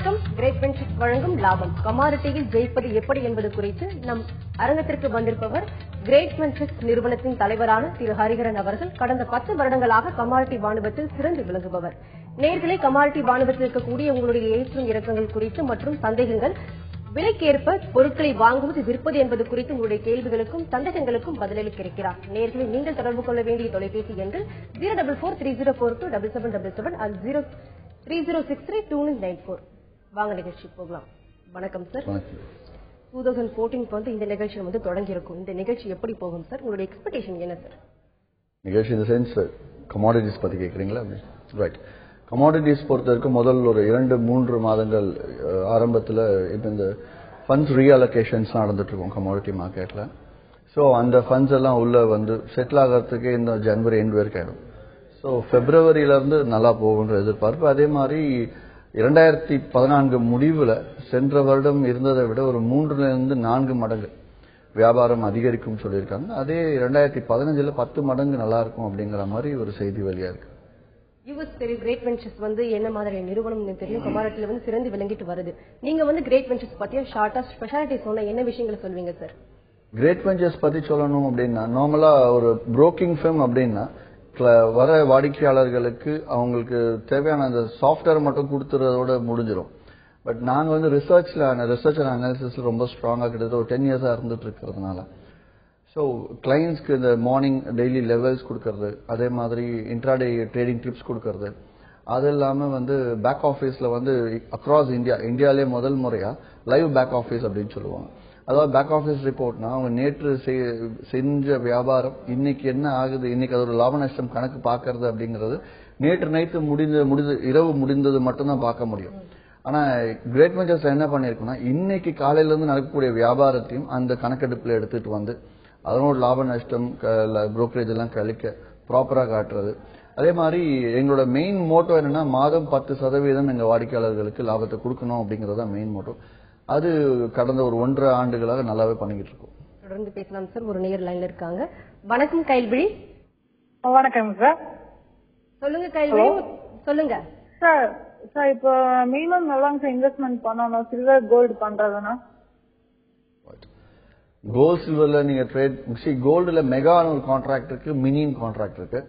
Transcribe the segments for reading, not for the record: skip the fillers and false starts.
வணக்கம். Great ventures வழங்கும் லாபம் கமாடிட்டியில் ஜெயிப்பது எப்படி என்பது குறித்து நம் அரங்கத்திற்கு வந்திருப்பவர் கிரேட் வெஞ்சர்ஸ் நிறுவனத்தின் தலைவரான திரு ஹரிஹரன் அவர்கள். கடந்த 10 வருடங்களாக கமாடிட்டி வாணிபத்தில் சிறந்து விளங்குபவர். நேர்களை கமாடிட்டி வாணிபத்தில் இருக்கக்கூடிய உங்களுடைய ஏற்றும் இறக்கங்கள் குறித்து மற்றும் சந்தேகங்கள், விலைக்கேற்ப பொருட்களை வாங்குவது விற்பது என்பது குறித்து உங்களுடைய கேள்விகளுக்கும் சந்தேகங்களுக்கும் பதிலளிக்க இருக்கிறார். நேர்களை நீங்கள் தொடர்பு கொள்ள வேண்டிய தொலைபேசி எண்கள் 04430427777 30632994. வாங்க நிகழ்ச்சி போகலாம். வணக்கம் சார். 2014 வந்து இந்த நிகழ்ச்சி வந்து தொடங்கி இருக்கும். இந்த நிகழ்ச்சி எப்படி போகும் சார்? உங்களுடைய எக்ஸ்பெக்டேஷன் என்ன சார்? நிகழ்ச்சி இந்த சென்ஸ் கமாடிட்டிஸ் பத்தி கேக்குறீங்களா? ரைட். கமாடிட்டிஸ் பொறுத்தவரைக்கும் முதல் ஒரு 2-3 மாதங்கள் ஆரம்பத்தில் இப்போ இந்த ஃபண்ட்ஸ் ரீஅலோகேஷன்ஸ் நடந்துட்டு இருக்கும் கமாடிட்டி மார்க்கெட்ல. ஸோ அந்த ஃபண்ட்ஸ் எல்லாம் உள்ள வந்து செட்டில் ஆகிறதுக்கு இந்த ஜனவரி எண்ட் வரைக்கும் ஆயிடும். ஸோ பிப்ரவரியிலிருந்து நல்லா போகுன்ற எதிர்பார்ப்பு. அதே மாதிரி 2014 முடிவில் சென்ற வருடம் இருந்ததை விட ஒரு 3-4 மடங்கு வியாபாரம் அதிகரிக்கும் சொல்லியிருக்காங்க. அதே 2015 10 மடங்கு நல்லா இருக்கும் அப்படிங்கிற மாதிரி ஒரு செய்தி வெளியா இருக்கு. யூஎஸ் தெரியும். கிரேட் வெஞ்சர்ஸ் வந்து என்ன மாதிரி நிறுவனம் தெரியும், கமாடிட்டில வந்து சிறந்து விளங்கிட்டு வருது. நீங்க வந்து கிரேட் வெஞ்சர்ஸ் பத்தியும் ஷார்ட்டா ஸ்பெஷாலிட்டி சொன்ன என்ன விஷயங்களை சொல்வீங்க சார்? கிரேட் வெஞ்சர்ஸ் பத்தி சொல்லணும் அப்படின்னா, நார்மலா ஒரு புரோக்கிங் ஃபர்ம் அப்படின்னா வர வாடிக்கையாளர்களுக்கு அவங்களுக்கு தேவையான அந்த சாஃப்ட்வேர் மட்டும் கொடுத்துறதோட முடிஞ்சிடும். பட் நாங்க வந்து ரிசர்ச் அண்ட் அனாலிசிஸ்ல ரொம்ப ஸ்ட்ராங்கா கிட்டத்தட்ட ஒரு 10 இயர்ஸா இருந்துட்டு இருக்கிறதுனால, ஸோ கிளைண்ட்ஸ்க்கு இந்த மார்னிங் டெய்லி லெவல்ஸ் கொடுக்கறது, அதே மாதிரி இன்ட்ராடே ட்ரேடிங் டிப்ஸ் கொடுக்கறது, அது இல்லாமல் வந்து பேக் ஆஃபீஸில் வந்து அக்ராஸ் இந்தியாவிலே முதல் முறையாக லைவ் பேக் ஆஃபீஸ் அப்படின்னு சொல்லுவாங்க. அதாவது பேக் ஆஃபீஸ் ரிப்போர்ட்னா அவங்க நேற்று செஞ்ச வியாபாரம் இன்னைக்கு என்ன ஆகுது, இன்னைக்கு அது ஒரு லாப நஷ்டம் கணக்கு பார்க்கறது அப்படிங்கிறது நேற்று நைட்டு இரவு முடிந்தது மட்டும்தான் பார்க்க முடியும். ஆனா கிரேட் வெஞ்சர்ஸ் என்ன பண்ணிருக்குன்னா, இன்னைக்கு காலையில இருந்து நடக்கக்கூடிய வியாபாரத்தையும் அந்த கணக்கெடுப்புல எடுத்துட்டு வந்து அதனோட லாப நஷ்டம் புரோக்கரேஜ் எல்லாம் கழிக்க ப்ராப்பரா காட்டுறது. அதே மாதிரி எங்களோட மெயின் மோட்டோ என்னன்னா, மாதம் 10% எங்க வாடிக்கையாளர்களுக்கு லாபத்தை கொடுக்கணும் அப்படிங்கறது மெயின் மோட்டோ. அது கடந்த ஒரு 1.5 ஆண்டுகளாக நல்லாவே பண்ணிக்கிட்டு இருக்கோம். தொடர்ந்து பேசலாம் சார். ஒரு நேயர் லைன்ல இருக்காங்க. வணக்கம் கைல்விழி. வணக்கம் சார். சொல்லுங்க கைல்விழி, சொல்லுங்க சார். சார் இப்போ மினிமம் எவ்வளவு இன்வெஸ்ட்மெண்ட் பண்ணணும் சில்வர் கோல்டு பண்றதுன்னா? கோல்ட் சில்வர்ல நீங்க கோல்டுல மெகான்னு ஒரு கான்ட்ராக்ட் இருக்கு, மினின்னு கான்ட்ராக்ட் இருக்கு.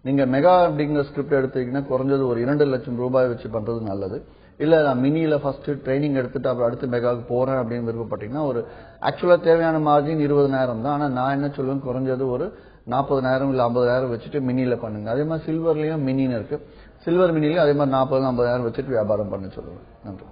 நீங்க மெகா அப்படிங்கிற ஸ்கிரிப்ட் எடுத்தீங்கன்னா குறைஞ்சது ஒரு 2 லட்சம் ரூபாய் வச்சு பண்றது நல்லது. இல்ல நான் மினியில ஃபர்ஸ்ட் ட்ரைனிங் எடுத்துட்டு அப்புறம் அடுத்து மெகாவுக்கு போறேன் அப்படின்னு விருப்பப்பட்டீங்கன்னா ஒரு ஆக்சுவலா தேவையான மார்ஜின் 20,000 தான். ஆனா நான் என்ன சொல்லுவேன், குறைஞ்சது ஒரு 40,000 இல்ல 50,000 வச்சுட்டு மினியில பண்ணுங்க. அதே மாதிரி சில்வர்லயும் மினின்னு இருக்கு. சில்வர் மினிலையும் அதே மாதிரி 40,000-50,000 வச்சுட்டு வியாபாரம் பண்ண சொல்லுவேன். நன்றி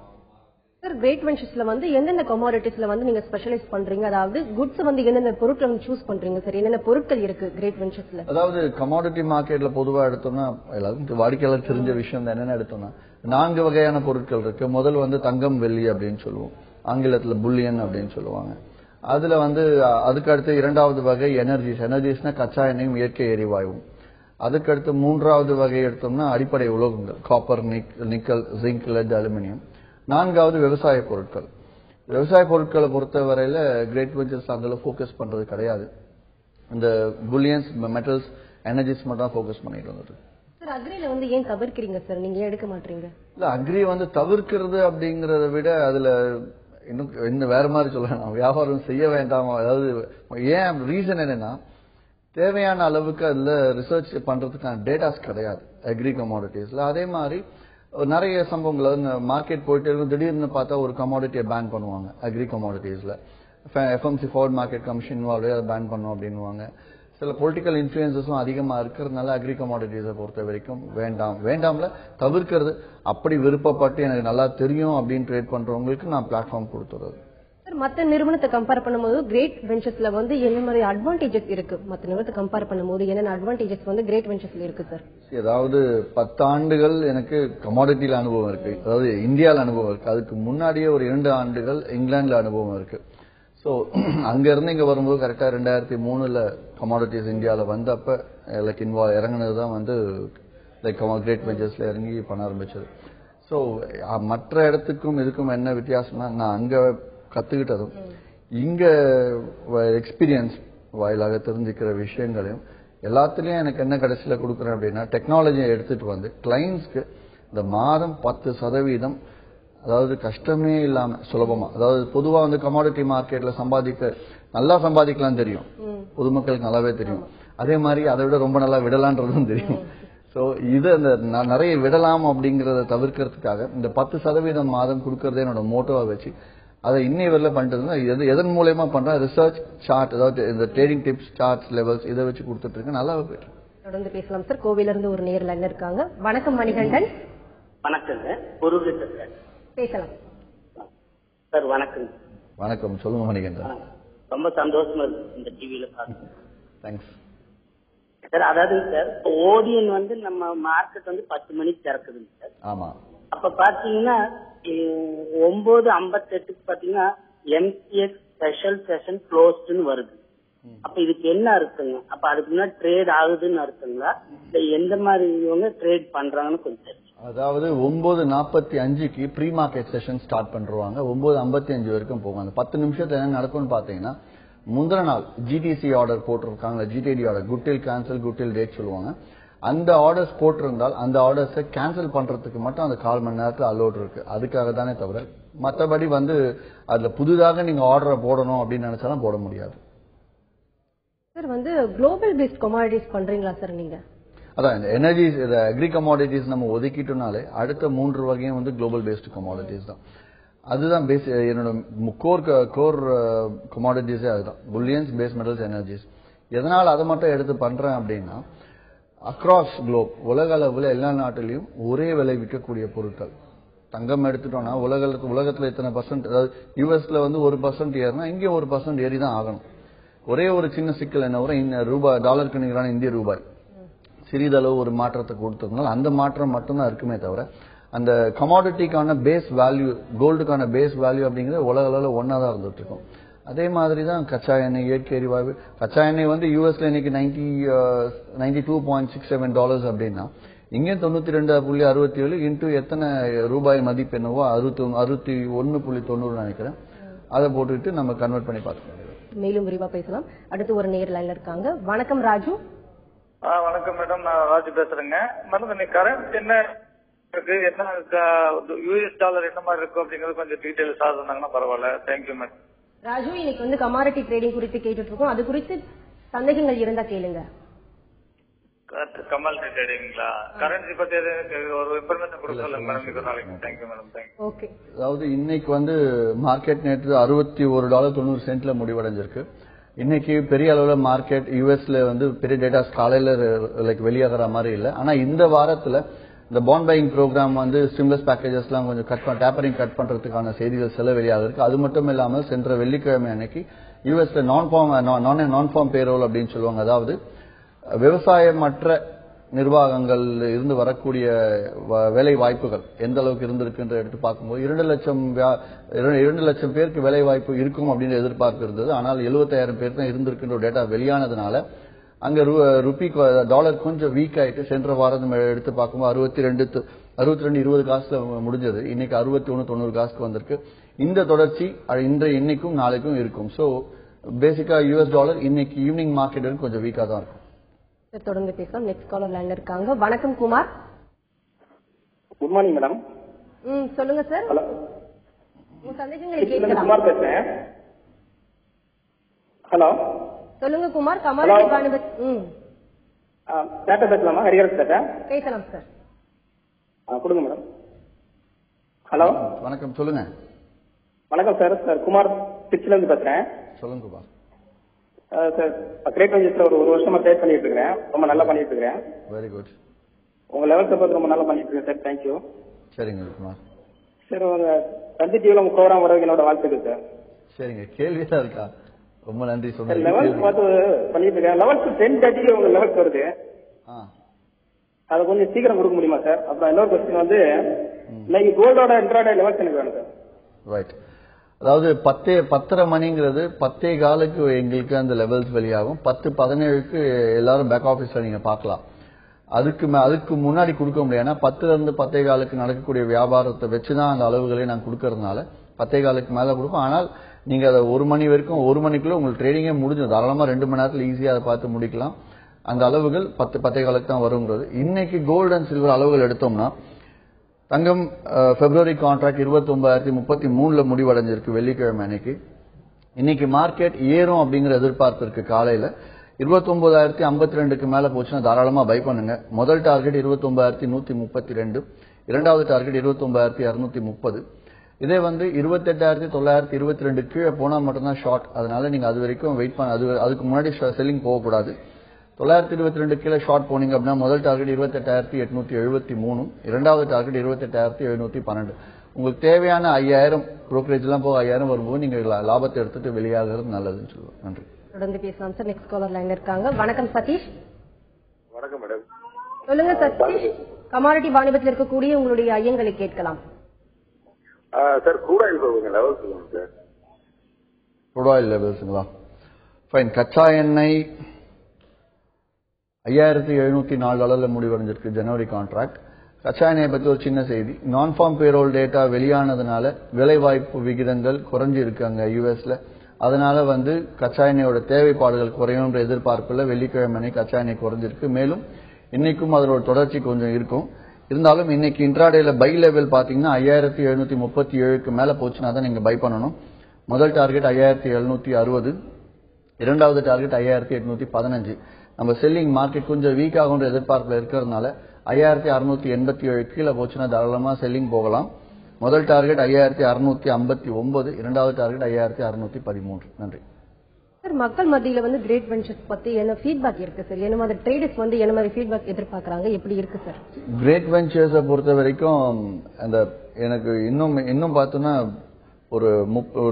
சார். கிரேட் வெஞ்சர்ஸ்ல வந்து எந்தெந்த கமாடிட்டிஸ்ல வந்து நீங்க ஸ்பெஷலைஸ் பண்றீங்க? அதாவது குட்ஸ் வந்து எந்தெந்த பொருட்கள் சூஸ் பண்றீங்க சார்? என்னென்ன பொருட்கள் இருக்கு கிரேட் வெஞ்சர்ஸ்ல? அதாவது கமாடிட்டி மார்க்கெட்ல பொதுவா எடுத்தோம்னா எல்லாருக்கும் வாடிக்கையாளர் தெரிஞ்ச விஷயம் தான். என்னென்ன எடுத்தோம்னா 4 வகையான பொருட்கள் இருக்கு. முதல் வந்து தங்கம் வெள்ளி அப்படின்னு சொல்லுவோம், ஆங்கிலத்துல புல்லியன் அப்படின்னு சொல்லுவாங்க. அதுல வந்து அதுக்கு அடுத்து 2வது வகை எனர்ஜிஸ்னா கச்சா எண்ணெயும் இயற்கை எரிவாயுவும். அதுக்கடுத்து 3வது வகை எடுத்தோம்னா அடிப்படை உலோகங்கள், copper, nickel, zinc, let, aluminium. 4வது விவசாய பொருட்கள். விவசாய பொருட்களை பொறுத்தவரையில கிரேட் வெஞ்சர்ஸ் அந்த ஃபோக்கஸ் பண்றது கிடையாது. இந்த புல்லியன்ஸ், மெட்டல்ஸ், எனர்ஜிஸ் மட்டும் தான் ஃபோக்கஸ் பண்ணிட்டு வந்துட்டு. சார் அக்ரில வந்து ஏன் தவிர்க்கிறீங்க சார்? நீங்க எடுக்க மாட்டீங்க? இல்ல, அக்ரி வந்து தவிர்க்கிறது அப்படிங்கறத விட அதுல இன்னும் வேற மாதிரி சொல்லலாம், வியாபாரம் செய்ய வேண்டாமா. அதாவது ஏன் ரீசன் என்னன்னா, தேவையான அளவுக்கு அதுல ரிசர்ச் பண்றதுக்கான டேட்டாஸ் கிடையாது அக்ரி கமாடிட்டிஸ்ல. அதே மாதிரி நிறைய சம்பவங்கள் மார்க்கெட் போயிட்டு இருக்கும், திடீர்னு பார்த்தா ஒரு கமாடிட்டியை பேன் பண்ணுவாங்க அக்ரி கமாடிட்டிஸ்ல. FMC forward market commission involve அதை பேன் பண்ணும் அப்படின்னுவாங்க. சில பொலிட்டிக்கல் இன்ஃபுளுசஸும் அதிகமா இருக்கிறதுனால அக்ரி கமாடிட்டிஸை பொறுத்த வரைக்கும் வேண்டாம்ல தவிர்க்கிறது. அப்படி விருப்பப்பட்டு எனக்கு நல்லா தெரியும் அப்படின்னு ட்ரேட் பண்றவங்களுக்கு நான் பிளாட்ஃபார்ம் கொடுத்துறது. சார் மற்ற நிறுவனத்தை கம்பேர் பண்ணும்போது கிரேட் வெஞ்சர்ஸ்ல வந்து என்ன மாதிரி அட்வான்டேஜஸ் இருக்கு? மற்ற நிறுவனத்தை கம்பேர் பண்ணும்போது என்னென்ன அட்வான்டேஜஸ் வந்து கிரேட் வெஞ்சர்ஸ்ல இருக்கு சார்? ஏதாவது 10 ஆண்டுகள் எனக்கு கமாடிட்டியில அனுபவம் இருக்கு, அதாவது இந்தியாவில் அனுபவம் இருக்கு. அதுக்கு முன்னாடியே ஒரு 2 ஆண்டுகள் இங்கிலாந்துல அனுபவம் இருக்கு. ஸோ அங்க இருந்து இங்க வரும்போது கரெக்டா 2003 கமாடிட்டிஸ் இந்தியாவில வந்தப்ப லைக் இறங்கினதுதான் வந்து லைக் கிரேட் வெஞ்சர்ஸ்ல இறங்கி பண்ண ஆரம்பிச்சது. ஸோ மற்ற இடத்துக்கும் இதுக்கும் என்ன வித்தியாசம்னா, நான் அங்க கத்துக்கிட்டதும் இங்க எக்ஸ்பீரியன்ஸ் வாயிலாக தெரிஞ்சுக்கிற விஷயங்களையும் எல்லாத்துலயும் எனக்கு என்ன கடைசியில கொடுக்குறேன் அப்படின்னா, டெக்னாலஜியை எடுத்துட்டு வந்து கிளைண்ட்ஸ்க்கு இந்த மாதம் 10% அதாவது கஷ்டமே இல்லாம சுலபமா, அதாவது பொதுவா வந்து கமாடிட்டி மார்க்கெட்ல நல்லா சம்பாதிக்கலாம் தெரியும், பொதுமக்களுக்கு நல்லாவே தெரியும். அதே மாதிரி அதை விட ரொம்ப நல்லா விடலான்றதும் தெரியும். சோ இதை நிறைய விடலாம் அப்படிங்கறத தவிர்க்கிறதுக்காக இந்த 10% மாதம் கொடுக்கறதே என்னோட மோட்டோவா வச்சு அதை இன்னைய வரல பண்ணிட்டு எதன் மூலமா பண்றேன், ரிசர்ச் சார்ட், அதாவது இந்த ட்ரேடிங் டிப்ஸ், சார்ட்ஸ், லெவல்ஸ் இதை வச்சு கொடுத்துட்டு இருக்கேன். நல்லா போயிட்டு தொடர்ந்து பேசலாம் சார். கோவில இருந்து ஒரு நேர்ல இருக்காங்க. வணக்கம் மணிகண்டன். வணக்கங்க. பேசலாம் சார். வணக்கம். வணக்கம், சொல்லுங்க மணிகண்டன். ரொம்ப சந்தோஷமா இருக்கு இந்த டிவில பார்த்து. Thanks sir. அதாவது சார், ஓடியன் வந்து நம்ம மார்க்கெட் வந்து 10 மணிக்கு திறக்குதுங்க சார். ஆமா. அப்ப பாத்தீங்கன்னா 9:58 பாத்தீங்கன்னா எம்சிஎக்ஸ் ஸ்பெஷல் செஷன் க்ளோஸ்ட்னு வருது. அப்ப இதுக்கு என்ன அர்த்தங்க? அப்ப அதுக்கு முன்னாடி ட்ரேட் ஆகுதுன்னு அர்த்தங்களா, இல்ல எந்த மாதிரி இவங்க ட்ரேட் பண்றாங்கன்னு கொஞ்சம் தெரியும். அதாவது 9:45க்கு ப்ரீ மார்க்கெட் செஷன் ஸ்டார்ட் பண்றாங்க. 9:55 வரைக்கும் போகும். அந்த 10 நிமிஷத்துல என்ன நடக்கும்னு பாத்தீங்கன்னா, முந்தின நாள் ஜிடிசி ஆர்டர் போட்டிருக்காங்க, ஜிடிடி ஆர்டர், குட் டில் கேன்சல், குட் டில் டேட் சொல்லுவாங்க. அந்த ஆர்டர்ஸ் போட்டிருந்தால் அந்த ஆர்டர்ஸை கேன்சல் பண்றதுக்கு மட்டும் அந்த 1/4 மணி நேரத்துல அலோட் இருக்கு. அதுக்காக தானே தவிர மற்றபடி வந்து அதுல புதுதாக நீங்க ஆர்டரை போடணும் அப்படின்னு நினைச்சாலும் போட முடியாது. சார் வந்து குளோபல் பேஸ்ட் கமாடிட்டிஸ் பண்றீங்களா சார் நீங்க? அதான் இந்த எனர்ஜிஸ், அக்ரி கமாடிட்டிஸ் நம்ம ஒதுக்கிட்டோம்னாலே அடுத்த 3 வகையும் வந்து குளோபல் பேஸ்ட் கமாடிட்டிஸ் தான். அதுதான் பேஸ். என்னோட கோர் கமாடிட்டிஸே அதுதான், புல்லியன்ஸ், பேஸ் மெட்டல்ஸ், எனர்ஜிஸ். எதனால அதை மட்டும் எடுத்து பண்றேன் அப்படின்னா, அக்ராஸ் குளோப், உலக அளவுல எல்லா நாட்டிலையும் ஒரே விலை விற்கக்கூடிய பொருட்கள். தங்கம் எடுத்துட்டோம்னா உலகத்துல இத்தனை %, அதாவது யூஎஸ்ல வந்து 1% ஏறினா இங்கே 1% ஏறி தான் ஆகணும். ஒரே ஒரு சின்ன சிக்கல் என்ன வரும், ரூபாய் டாலருக்கு நிகரான இந்திய ரூபாய் சிறிதளவு ஒரு மாற்றத்தை கொடுத்ததுனால அந்த மாற்றம் மட்டும்தான் இருக்குமே தவிர அந்த கமாடிட்டிக்கான பேஸ் வேல்யூ, கோல்டுக்கான பேஸ் வேல்யூ அப்படிங்கிறது உலக அளவில் ஒன்னா தான் இருந்துட்டு இருக்கும். அதே மாதிரி தான் கச்சா எண்ணெய், இயற்கை எரிவாயு. கச்சா எண்ணெய் வந்து யூஎஸ்ல இன்னைக்கு $92.67 அப்படின்னா இங்கே 92.67 இன்டூ எத்தனை ரூபாய் மதிப்பு என்னவோ 61.90 நினைக்கிறேன். அதை போட்டுட்டு நம்ம கன்வெர்ட் பண்ணி பார்த்துக்கோங்க. மேலும் விரிவா பேசலாம். அடுத்து ஒரு நேர் லைன்ல இருக்காங்க. வணக்கம் ராஜு. வணக்கம் மேடம், நான் ராஜு பேசுறேங்க. மேடம் இன்னைக்கு கரண்ட் என்ன இருக்கு, என்ன யூஎஸ் டாலர் என்ன மாதிரி இருக்கும் அப்படிங்கறது கொஞ்சம் டீடைல்ஸ் சொன்னாங்கன்னா பரவாயில்ல. Thank you madam. ராஜு, இன்னைக்கு வந்து கமாடிட்டி ட்ரேடிங் குறித்து கேட்டுட்டு இருக்கோம். அது குறித்து சந்தேகங்கள் இருந்தா கேளுங்க. கமாடிட்டி ட்ரேடிங்களா, கரன்சி பத்தி ஒரு இன்ஃபர்மேஷன் கொடுக்கல மேடம் நாளைக்கு. Thank you madam. தேங்க்யூ. ஓகே. அதாவது இன்னைக்கு வந்து மார்க்கெட் நேற்று $61.90 முடிவடைஞ்சிருக்கு. இன்னைக்கு பெரிய அளவுல மார்க்கெட் யூஎஸ்ல வந்து பெரிய டேட்டாஸ் காலையில வெளியாகிற மாதிரி இல்லை. ஆனா இந்த வாரத்துல இந்த பாண்ட் பையிங் ப்ரோக்ராம் வந்து ஸ்டிமுலஸ் பேக்கேஜஸ் எல்லாம் கொஞ்சம் டேப்பரிங் கட் பண்றதுக்கான செய்திகள் சில வெளியாக இருக்கு. அது மட்டும் இல்லாமல் சென்ற வெள்ளிக்கிழமை அன்னைக்கு யூஎஸ்ல நான் ஃபார்ம் பேரோல் அப்படின்னு சொல்லுவாங்க, அதாவது விவசாயமற்ற நிர்வாகங்கள் இருந்து வரக்கூடிய வேலை வாய்ப்புகள் எந்த அளவுக்கு இருந்திருக்குன்ற எடுத்து பார்க்கும்போது 2 லட்சம் பேருக்கு வேலை வாய்ப்பு இருக்கும் அப்படின்னு எதிர்பார்க்கிறது. ஆனால் 75,000 பேர் தான் இருந்திருக்குன்ற டேட்டா வெளியானதுனால அங்க ருபி டாலர் கொஞ்சம் வீக் ஆயிட்டு சென்ற வாரம் எடுத்து பார்க்கும்போது 62.20 காசுல முடிஞ்சது. இன்னைக்கு 61.90 காசுக்கு வந்திருக்கு. இந்த தொடர்ச்சி இன்னைக்கும் நாளைக்கும் இருக்கும். சோ பேசிக்கா யூஎஸ் டாலர் இன்னைக்கு ஈவினிங் மார்க்கெட் கொஞ்சம் வீக்கா தான் இருக்கும். தொடர்ந்து பேசலாம். நெக்ஸ்ட் காலர் லைன்ல இருக்காங்க. வணக்கம் குமார். Good morning madam. சொல்லுங்க சார். ஹலோ, உங்க சந்தேகங்களை கேட்கலாம். குமார் பேசுறேன். ஹலோ, சொல்லுங்க குமார். கமாடிட்டி வாணிபத் டேட்டா பேசலாமா? ஹரிஹரன் டேட்டா பேசலாம் சார். கொடுங்க மேடம். ஹலோ, வணக்கம், சொல்லுங்க. வணக்கம் சார். சார் குமார் திருச்சில இருந்து பேசுறேன். சொல்லுங்க குமார். சார் கிரேட் வெஞ்சர்ஸ்ல ஒரு வருஷமா ட்ரேட் பண்ணிட்டு இருக்கிறேன். ரொம்ப நல்லா பண்ணிட்டு இருக்கிறேன். Very good. உங்க லெவல் சப்போர்ட் ரொம்ப நல்லா பண்ணிட்டு இருக்கேன் சார். தேங்க்யூ. சரிங்க குமார். சார் உங்க தந்தி டிவில உங்க ப்ரோக்ராம் வரதுக்கு என்னோட வாழ்த்துக்கள் சார். சரிங்க, கேள்வியா இருக்கா? ரொம்ப நன்றி. சொல்லுங்க. லெவல் பார்த்து பண்ணிட்டு இருக்கேன். லெவல் 10:30 உங்க லெவல் வருது. அதை கொஞ்சம் சீக்கிரம் கொடுக்க முடியுமா சார்? அப்புறம் இன்னொரு கொஸ்டின் வந்து இன்னைக்கு கோல்டோட இன்ட்ராடே லெவல்ஸ் எனக்கு வேணும் சார். ரைட். அதாவது 10:30 மணிங்கிறது 10:15 எங்களுக்கு அந்த லெவல்ஸ் வெளியாகும். 10:17 எல்லாரும் பேக் ஆபீஸ்ல நீங்க பார்க்கலாம். அதுக்கு முன்னாடி கொடுக்க முடியாது. ஏன்னா 10ல இருந்து 10:15 நடக்கக்கூடிய வியாபாரத்தை வச்சுதான் அந்த அளவுகளை நான் கொடுக்கறதுனால 10:15 மேல கொடுப்போம். ஆனால் நீங்க அதை 1 மணி வரைக்கும் 1 மணிக்குள்ள உங்களுக்கு ட்ரேடிங்கே முடிஞ்சது. தாராளமா 2 மணி நேரத்துல ஈஸியா அதை பார்த்து முடிக்கலாம். அந்த அளவுகள் 10:15 தான் வருங்கிறது. இன்னைக்கு கோல்டு அண்ட் சில்வர் அளவுகள் எடுத்தோம்னா தங்கம் பிப்ரவரி கான்ட்ராக்ட் 29,033 முடிவடைஞ்சிருக்கு வெள்ளிக்கிழமை அன்னைக்கு. இன்னைக்கு மார்க்கெட் ஏறும் அப்படிங்கிற எதிர்பார்ப்பு இருக்கு. காலையில 29,052க்கு மேல போச்சுன்னா தாராளமா பை பண்ணுங்க. முதல் டார்கெட் 29,132, இரண்டாவது டார்கெட் 29,230. இதே வந்து 28,922 கீழே போனா மட்டும்தான் ஷார்ட். அதனால நீங்க அது வரைக்கும் வெயிட் பண்ண, அதுக்கு முன்னாடி செல்லிங் போகக்கூடாது. 922 கீழே ஷார்ட் போனீங்க அப்படின்னா முதல் டார்கெட் 28,873, இரண்டாவது டார்கெட் 28,712. உங்களுக்கு தேவையான 5,000 புரோக்கரேஜ் எல்லாம் போக 5,000 வரும்போது நீங்க லாபத்தை எடுத்துட்டு வெளியாகிறது நல்லதுன்னு சொல்லுவோம். நன்றி. தொடர்ந்து பேசலாம் சார். நெக்ஸ்ட் காலர் லைன்ல இருக்காங்க. வணக்கம் சதீஷ். வணக்கம் மேடம். சொல்லுங்க சதீஷ், கமாடிட்டி வாணிபத்தில் இருக்கக்கூடிய உங்களுடைய ஐயங்களை கேட்கலாம். சார் க்ரூட் ஆயில் லெவல் சொல்லுங்க சார். க்ரூட் ஆயில் லெவல்ஸுங்களா? ஃபைன். கச்சா எண்ணெய் $5,704 முடிவடைஞ்சிருக்கு ஜனவரி கான்ட்ராக்ட். கச்சா எண்ணெயை பத்தி ஒரு சின்ன செய்தி. நான் ஃபார்ம் பேரோல் டேட்டா வெளியானதுனால விலைவாய்ப்பு விகிதங்கள் குறைஞ்சிருக்கு அங்க யூஎஸ்ல. அதனால வந்து கச்சா எண்ணெயோட தேவைப்பாடுகள் குறையும்ன்ற எதிர்பார்ப்புல வெள்ளிக்கிழமை கச்சா எண்ணெய் குறைஞ்சிருக்கு. மேலும் இன்னைக்கும் அதோட தொடர்ச்சி கொஞ்சம் இருக்கும். இருந்தாலும் இன்னைக்கு இன்ட்ராடேல பை லெவல் பாத்தீங்கன்னா 5,737க்கு மேல போச்சுன்னா தான் நீங்க பை பண்ணணும். முதல் டார்கெட் 5,760, இரண்டாவது டார்கெட் 5,815. நம்ம செல்லிங் மார்க்கெட் கொஞ்சம் வீக் ஆகுன்ற எதிர்பார்ப்புல இருக்கிறதுனால 5,687 கீழே போச்சுன்னா தாராளமா செல்லிங் போகலாம். முதல் டார்கெட் 5,659, இரண்டாவது டார்கெட் 5,613. நன்றி சார். மக்கள் மத்தியில வந்து கிரேட் வெஞ்சர்ஸ் பத்தி என்ன ஃபீட்பேக் இருக்கு சார்? என்ன மாதிரி ட்ரேடர்ஸ் வந்து என்ன மாதிரி ஃபீட்பேக் எதிர்பார்க்கறாங்க, எப்படி இருக்கு சார்? கிரேட் வெஞ்சர்ஸை பொறுத்த வரைக்கும் அந்த எனக்கு இன்னும் பார்த்தோம்னா ஒரு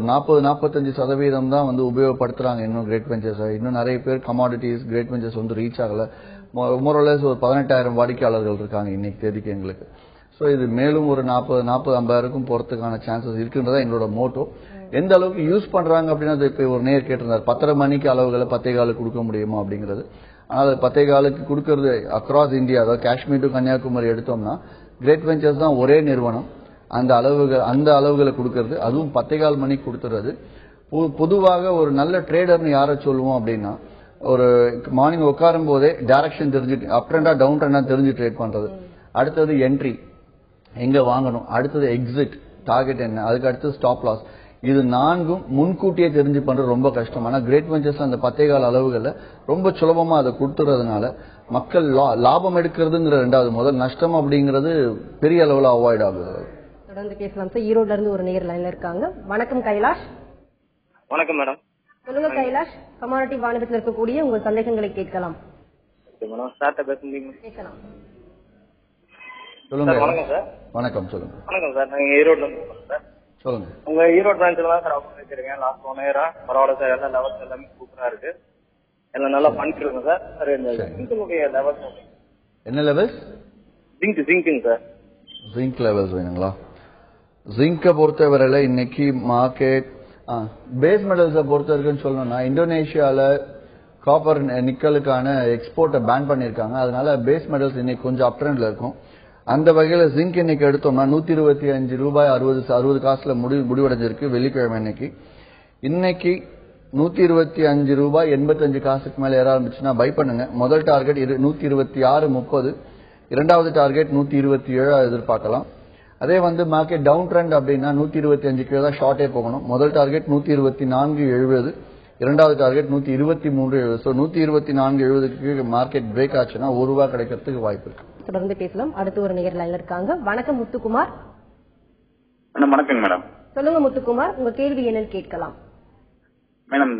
40-45% தான் வந்து உபயோகப்படுத்துறாங்க இன்னும் கிரேட் வெஞ்சர்ஸ். இன்னும் நிறைய பேர் கமாடிட்டிஸ் கிரேட் வெஞ்சர்ஸ் வந்து ரீச் ஆகல. மோரலஸ் ஒரு 18,000 வாடிக்கையாளர்கள் இருக்காங்க இன்னைக்கு தேதிக்கு எங்களுக்கு. ஸோ இது மேலும் ஒரு 40-50,000க்கும் போறதுக்கான சான்சஸ் இருக்குன்றதா எங்களோட மோட்டோ. எந்த அளவுக்கு யூஸ் பண்றாங்க அப்படின்னா இப்ப ஒரு நேர் கேட்டிருந்தார் 10:30 மணிக்கு அளவுகளை 10:15 கொடுக்க முடியுமா அப்படிங்கிறது. ஆனால் 10:15 கொடுக்கறது அக்ராஸ் இந்தியா, அதாவது காஷ்மீர் டு கன்னியாகுமரி எடுத்தோம்னா கிரேட் வெஞ்சர்ஸ் தான் ஒரே நிறுவனம் அந்த அளவுகளை கொடுக்கறது. அதுவும் 10:15 மணிக்கு கொடுத்துறது. பொதுவாக ஒரு நல்ல ட்ரேடர்னு யாரை சொல்லுவோம் அப்படின்னா, ஒரு மார்னிங் உட்காரும் போதே டைரக்ஷன் தெரிஞ்சுட்டு அப் ட்ரெண்டா டவுன் ட்ரெண்டா தெரிஞ்சு ட்ரேட் பண்றது. அடுத்தது என்ட்ரி எங்க வாங்கணும், அடுத்தது எக்ஸிட், டார்கெட் என்ன, அதுக்கு அடுத்தது ஸ்டாப் லாஸ். இது 4ம் முன்கூட்டியே தெரிஞ்சு பண்றது ரொம்ப கஷ்டம். ஆனா கிரேட் வெஞ்சர்ஸ் அந்த 10:15 அளவுகள்ல ரொம்ப சுலபமா அதை கொடுத்துறதுனால மக்கள் லாபம் எடுக்கிறதுங்கிற ரெண்டாவது, முதல் நஷ்டம் அப்படிங்கிறது பெரிய அளவுல அவாய்ட் ஆகுது. தொடர்ந்து பேசலாம் சார். ஈரோட்ல இருந்து ஒரு நேர் லைன்ல இருக்காங்க. வணக்கம் கைலாஷ். வணக்கம் மேடம். சொல்லுங்க கைலாஷ், கமாடிட்டி வாணிபத்தில் இருக்கக்கூடிய உங்கள் சந்தேகங்களை கேட்கலாம். கேட்கலாம். சொல்லுங்க. வணக்கம் சார். வணக்கம், சொல்லுங்க. வணக்கம் சார். நாங்க ஈரோட்ல இருந்து சார். சொல்லுங்க. உங்க ஈரோடு பிரான்ச்ல தான் சார் ஆஃபர் வச்சிருக்கேன். லாஸ்ட் 1 இயரா பரவாயில்ல சார். எல்லா லெவல்ஸ் எல்லாமே சூப்பரா இருக்கு. எல்லாம் நல்லா பண்ணிட்டு இருக்கோம் சார். சார் இந்த ஜிங்க்குடைய லெவல்ஸ் என்ன லெவல்ஸ்? ஜிங்க்குங்க சார். ஜிங்க் லெவல்ஸ் வேணுங்களா? ஜிங்கை பொறுத்தவரையில இன்னைக்கு மார்க்கெட் பேஸ் மெட்டல்ஸை பொறுத்த வரைக்கும் சொல்லணும்னா இந்தோனேஷியால காப்பர் நிக்கலுக்கான எக்ஸ்போர்ட்டை பேன் பண்ணிருக்காங்க. அதனால பேஸ் மெட்டல்ஸ் இன்னைக்கு கொஞ்சம் அப் ட்ரெண்ட்ல இருக்கும். அந்த வகையில ஜிங்க் இன்னைக்கு எடுத்தோம்னா $125.60 முடிவடைஞ்சிருக்கு வெள்ளிக்கிழமை இன்னைக்கு. இன்னைக்கு $125.85 மேல ஏற ஆரம்பிச்சுன்னா பை பண்ணுங்க. முதல் டார்கெட் 126.30, இரண்டாவது டார்கெட் 127 எதிர்பார்க்கலாம். அதே வந்து மார்க்கெட் டவுன் ட்ரெண்ட் அப்படின்னா 125 கீழே தான் ஷார்ட்டே போகணும். முதல் டார்கெட் 124.70, இரண்டாவது டார்கெட் 123.70. ஸோ 124.70க்கு மார்க்கெட் பிரேக் ஆச்சுன்னா ₹1 கிடைக்கிறதுக்கு வாய்ப்பு இருக்கு. தொடர்ந்து பேசலாம். அடுத்து ஒரு நேர் லைன்ல இருக்காங்க. வணக்கம் முத்துக்குமார். வணக்கம் மேடம். சொல்லுங்க முத்துக்குமார், உங்க கேள்வி என்னன்னு கேட்கலாம். மேடம்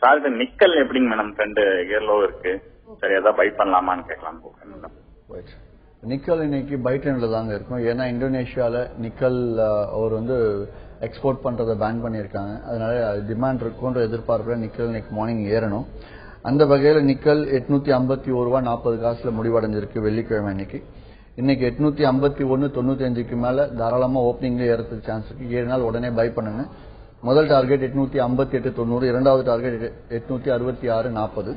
சார் நிக்கல் எப்படிங்க மேடம்? 2 இயர் லோ இருக்கு. சரி, அதான் பை பண்ணலாமான்னு கேட்கலாம் மேடம். நிக்கல் இன்னைக்கு பை ட்ரெண்ட்ல தாங்க இருக்கும். ஏன்னா இந்தோனேஷியால நிக்கல் அவர் வந்து எக்ஸ்போர்ட் பண்றதை பேன் பண்ணியிருக்காங்க. அதனால டிமாண்ட் இருக்குன்ற எதிர்பார்ப்புல நிக்கல் இன்னைக்கு மார்னிங் ஏறணும். அந்த வகையில நிக்கல் $851.40 முடிவடைஞ்சிருக்கு வெள்ளிக்கிழமை இன்னைக்கு. இன்னைக்கு 851.95க்கு மேல தாராளமா ஓப்பனிங்ல ஏறதுக்கு சான்ஸ் இருக்கு. 7 நாள் உடனே பை பண்ணுங்க. முதல் டார்கெட் 858.90, இரண்டாவது டார்கெட் 866.40.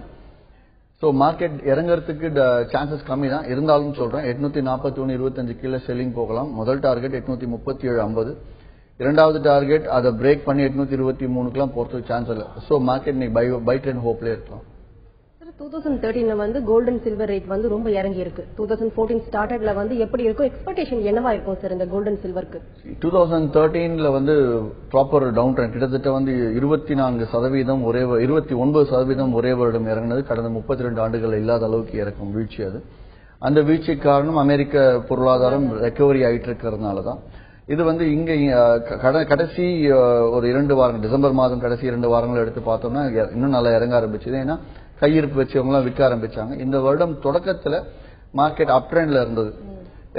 ஸோ மார்க்கெட் இறங்குறதுக்கு சான்சஸ் கம்மி தான். இருந்தாலும் சொல்றேன் 841.25 கீழே செல்லிங் போகலாம். முதல் டார்கெட் 837.50, இரண்டாவது டார்கெட் அதை பிரேக் பண்ணி 823க்குலாம் போறதுக்கு சான்ஸ் இல்லை. ஸோ மார்க்கெட் இன்னைக்கு பை ட்ரெண்ட் ஹோப்ல இருக்கலாம். 2013 வந்து கோல்ட் அண்ட் சில்வர் ரேட் வந்து ரொம்ப இறங்கி இருக்கு. 2014 ஸ்டார்டட்ல வந்து எப்படி இருக்கும், எக்ஸ்பெக்டேஷன் என்னவா இருக்கும் சார் இந்த கோல்ட் அண்ட் சில்வருக்கு? 2013 வந்து ப்ராப்பர் டவுன் ட்ரெண்ட், கிட்டத்தட்ட வந்து 24% ஒரே 29% ஒரே வருடம் இறங்கினது. கடந்த 32 ஆண்டுகள் இல்லாத அளவுக்கு இறக்கும் வீழ்ச்சி அது. அந்த வீழ்ச்சிக்கு காரணம் அமெரிக்க பொருளாதாரம் ரெக்கவரி ஆயிட்டு இருக்கிறதுனால தான். இது வந்து இங்க கடைசி ஒரு 2 வாரங்கள், டிசம்பர் மாதம் கடைசி 2 வாரங்கள் எடுத்து பார்த்தோம்னா இன்னும் நல்லா இறங்க ஆரம்பிச்சது. ஏன்னா கையிருப்பு வச்சவங்க எல்லாம் விற்க ஆரம்பிச்சாங்க. இந்த வருடம் தொடக்கத்துல மார்க்கெட் அப் ட்ரெண்ட்ல இருந்தது.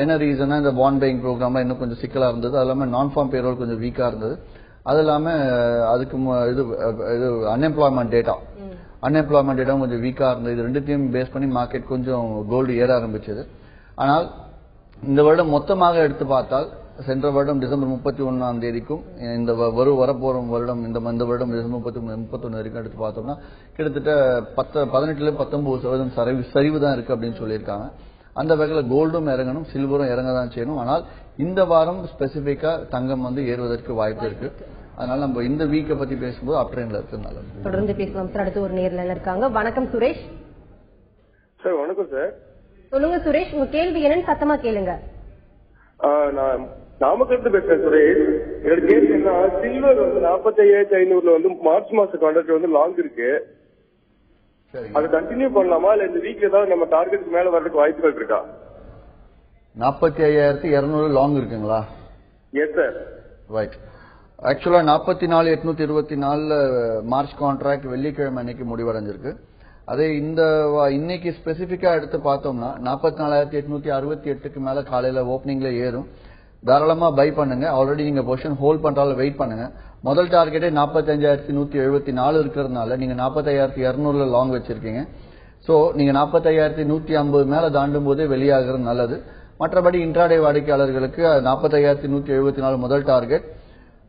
என்ன ரீசனா, இந்த பாண்ட் பையிங் ப்ரோக்ராம்ல இன்னும் கொஞ்சம் சிக்கலா இருந்தது. அது இல்லாம நான் ஃபார்ம் பேரோல் கொஞ்சம் வீக்கா இருந்தது. அது இல்லாம அதுக்கு இது அன்எம்ப்ளாய்மெண்ட் டேட்டா கொஞ்சம் வீக்கா இருந்தது. இது ரெண்டுத்தையும் பேஸ் பண்ணி மார்க்கெட் கொஞ்சம் கோல்டு ஏற ஆரம்பிச்சது. ஆனால் இந்த வருடம் மொத்தமாக எடுத்து பார்த்தால் சென்ற வருடம் டிசம்பர் 31ஆம் தேதிக்கும் இந்த வரப்போற வருடம் இந்த வருடம் டிசம்பர் 31 வரைக்கும் எடுத்து பார்த்தோம்னா கிட்டத்தட்ட 18-19% சரிவு தான் இருக்கு அப்படின்னு சொல்லியிருக்காங்க. அந்த வகையில் கோல்டும் இறங்கணும், சில்வரும் இறங்க தான் செய்யணும். ஆனால் இந்த வாரம் ஸ்பெசிபிக்கா தங்கம் வந்து ஏறுவதற்கு வாய்ப்பு இருக்கு. அதனால நம்ம இந்த வீக்கை பத்தி பேசும்போது அப் ட்ரெண்ட்ல இருக்கு. நல்லது, தொடர்ந்து பேசலாம் சார். அடுத்து ஒரு நேர்ல இருக்காங்க. வணக்கம் சுரேஷ் சார். வணக்கம் சார். சொல்லுங்க சுரேஷ், உங்க கேள்வி என்னன்னு சத்தமா கேளுங்க. நான் நாமக்கல் பேசுறேன் சுரேஷ். என்னோட கேள்வி என்ன, சில்வர் வந்து 45,500 வந்து மார்ச் மாச கான்ட்ராக்ட் வந்து லாங் இருக்கு, அது கண்டினியூ பண்ணலாமா இல்ல இந்த வீக்ல ஏதாவது நம்ம டார்கெட்டுக்கு மேல வர்றதுக்கு வாய்ப்புகள் இருக்கா? 45,200 லாங் இருக்குங்களா? Yes sir. ரைட். ஆக்சுவலா 44,824 மார்ச் கான்ட்ராக்ட் வெள்ளிக்கிழமை அன்னைக்கு முடிவடைஞ்சிருக்கு. அதே இன்னைக்கு ஸ்பெசிபிக்கா எடுத்து பார்த்தோம்னா 44,868க்கு மேல காலையில ஓபனிங்ல ஏறும். தாராளமா பை பண்ணுங்க. ஆல்ரெடி நீங்க பொசிஷன் ஹோல்ட் பண்றாலும் வெயிட் பண்ணுங்க. முதல் டார்கெட்டே 45,174 இருக்கிறதுனால நீங்க 45,200 லாங் வச்சிருக்கீங்க. சோ நீங்க 45,150 மேல தாண்டும் போதே வெளியாகிறது நல்லது. மற்றபடி இன்ட்ராடே வாடிக்கையாளர்களுக்கு 45,174 முதல் டார்கெட்,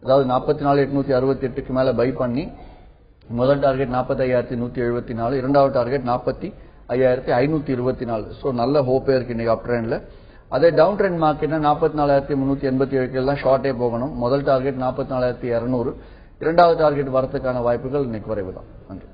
அதாவது 44,868க்கு மேல பை பண்ணி முதல் டார்கெட் 45,174, இரண்டாவது டார்கெட் 45,524. சோ நல்ல ஹோப்பே இருக்கு இன்னைக்கு அப் ட்ரெண்ட்ல. அதே டவுன் ட்ரெண்ட் மார்க்கெட்னா 44,387 தான் ஷார்ட்டே போகணும். முதல் டார்கெட் 44,200, இரண்டாவது டார்கெட் வரதுக்கான வாய்ப்புகள் இன்னைக்கு குறைவு தான். நன்றி.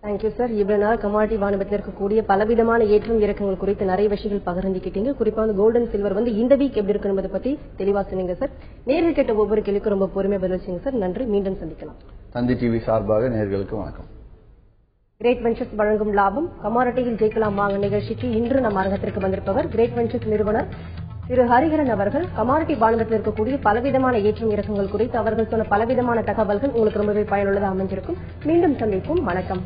Thank you sir. இவ்வளவு நாள் கமாடிட்டி வாணிபத்தில் இருக்கக்கூடிய பலவிதமான ஏற்றம் இறக்கங்கள் குறித்து நிறைய விஷயங்கள் பகிர்ந்துக்கிட்டீங்க. குறிப்பா வந்து கோல்ட் அண்ட் சில்வர் வந்து இந்த வீக் எப்படி இருக்கு என்பதை பத்தி தெளிவா சொன்னீங்க சார். நேரில் கேட்ட ஒவ்வொரு கேள்விக்கும் ரொம்ப பொறுமையா பதிலளிச்சீங்க சார். நன்றி. மீண்டும் சந்திக்கலாம். தந்தி டிவி சார்பாக நேயர்களுக்கு வணக்கம். கிரேட் வெஞ்சர்ஸ் வழங்கும் லாபம் கமாடிட்டியில் ஜெயிக்கலாம் வாங்க நிகழ்ச்சிக்கு இன்று நம் அரங்கத்திற்கு வந்திருப்பவர் கிரேட் வெஞ்சர்ஸ் நிறுவனர் திரு ஹரிஹரன் அவர்கள். கமாடிட்டி வாணிபத்தில் இருக்கக்கூடிய பலவிதமான ஏற்றம் இறக்கங்கள் குறித்து அவர்கள் சொன்ன பலவிதமான தகவல்கள் உங்களுக்கு ரொம்பவே பயனுள்ளதாக அமைஞ்சிருக்கும். மீண்டும் சந்திப்போம். வணக்கம்.